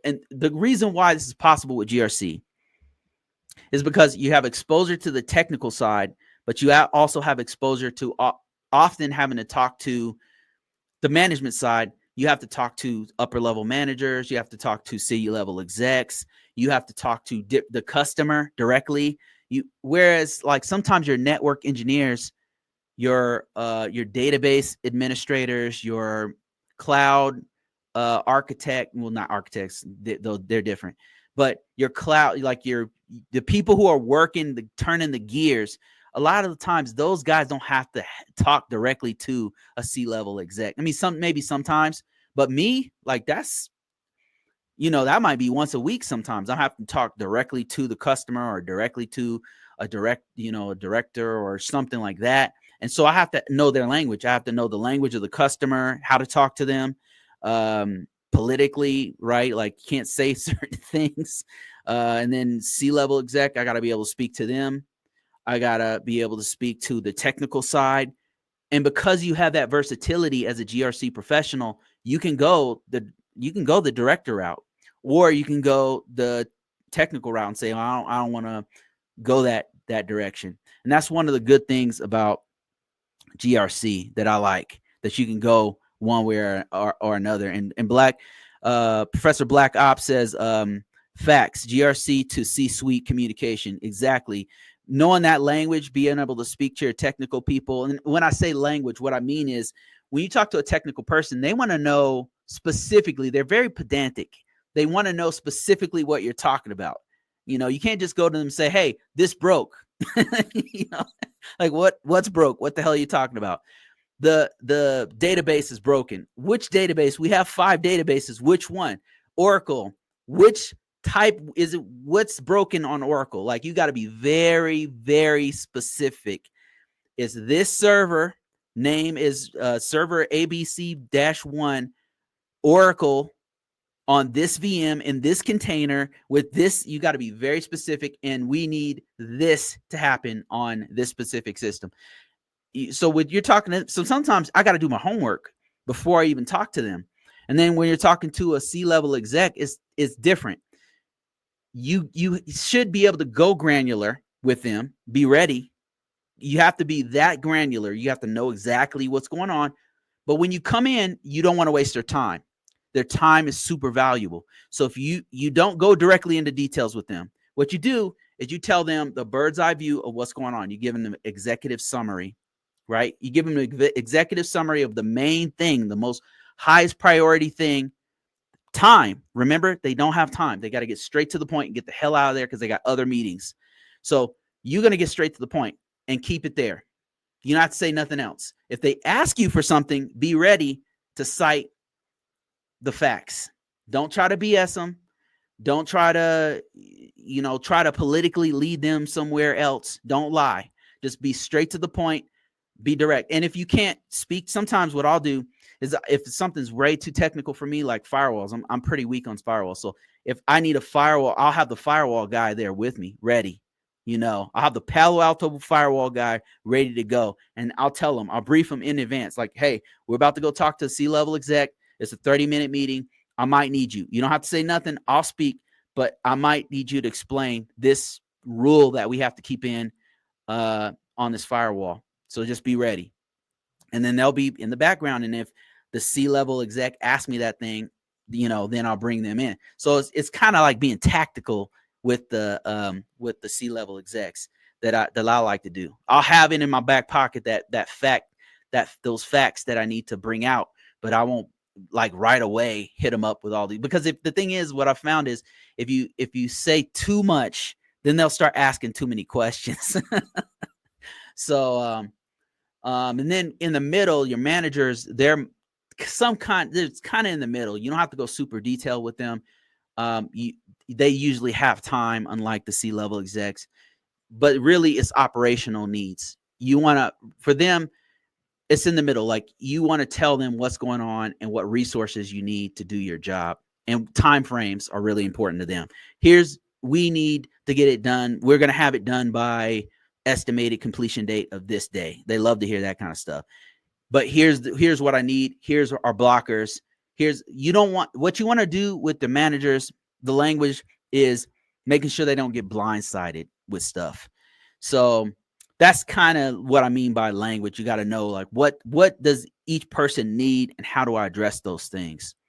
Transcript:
and the reason why this is possible with GRC is because you have exposure to the technical side, but you also have exposure to often having to talk to the management side. You have to talk to upper level managers. You have to talk to C-level execs. You have to talk to the customer directly. Whereas like sometimes your network engineers, your database administrators, your cloud architect, well, not architects, they're different, but your cloud, like the people who are working, turning the gears, a lot of the times those guys don't have to talk directly to a C-level exec. I mean, maybe sometimes, but me, like that's, that might be once a week. Sometimes I have to talk directly to the customer or directly to a director or something like that. And so I have to know their language. I have to know the language of the customer, how to talk to them politically, right? Like can't say certain things. And then C-level exec, I got to be able to speak to them. I got to be able to speak to the technical side. And because you have that versatility as a GRC professional, you can go the director route, or you can go the technical route and say, I don't want to go that direction. And that's one of the good things about GRC that I like, that you can go one way or another. And Professor Black Ops says, facts, GRC to C-suite communication. Exactly. Knowing that language, being able to speak to your technical people. And when I say language, what I mean is when you talk to a technical person, they want to know specifically, they're very pedantic. They want to know specifically what you're talking about. You can't just go to them and say, hey, this broke. Like what's broke? What the hell are you talking about? The database is broken. Which database? We have 5 databases. Which one? Oracle. Which type is it? What's broken on Oracle? Like you got to be very, very specific. Is this server name is server ABC-1 Oracle on this VM in this container with this? You got to be very specific, and we need this to happen on this specific system. So when you're talking so sometimes I got to do my homework before I even talk to them. And then when you're talking to a C-level exec, it's different. You should be able to go granular with them, be ready. You have to be that granular. You have to know exactly what's going on. But when you come in, you don't want to waste their time. Their time is super valuable. So if you don't go directly into details with them, what you do is you tell them the bird's eye view of what's going on. You give them the executive summary, right? You give them the executive summary of the main thing, the most highest priority thing. Time. Remember, they don't have time. They got to get straight to the point and get the hell out of there because they got other meetings. So you're going to get straight to the point and keep it there. You don't have to say nothing else. If they ask you for something, be ready to cite the facts. Don't try to BS them. Don't try to, try to politically lead them somewhere else. Don't lie. Just be straight to the point. Be direct. And if you can't speak, sometimes what I'll do is if something's way too technical for me, like firewalls, I'm pretty weak on firewalls. So if I need a firewall, I'll have the firewall guy there with me, ready. I'll have the Palo Alto firewall guy ready to go. And I'll tell him, I'll brief him in advance. Like, hey, we're about to go talk to a C-level exec. It's a 30-minute meeting. I might need you. You don't have to say nothing. I'll speak, but I might need you to explain this rule that we have to keep in on this firewall. So just be ready. And then they'll be in the background. And if the C-level exec asks me that thing, then I'll bring them in. So it's kind of like being tactical with the C-level execs that I like to do. I'll have it in my back pocket those facts that I need to bring out, but I won't like right away hit them up with all these, because if the thing is, what I found is if you say too much, then they'll start asking too many questions. So and then in the middle, your managers, they're kind of in the middle. You don't have to go super detailed with them. They usually have time, unlike the C-level execs, but really it's operational needs. For them, it's in the middle. Like you want to tell them what's going on and what resources you need to do your job. And time frames are really important to them. We need to get it done. We're going to have it done by estimated completion date of this day. They love to hear that kind of stuff. But here's what I need. Here's our blockers. You don't want, what you want to do with the managers, the language is making sure they don't get blindsided with stuff. So that's kind of what I mean by language. You got to know, like, what does each person need and how do I address those things?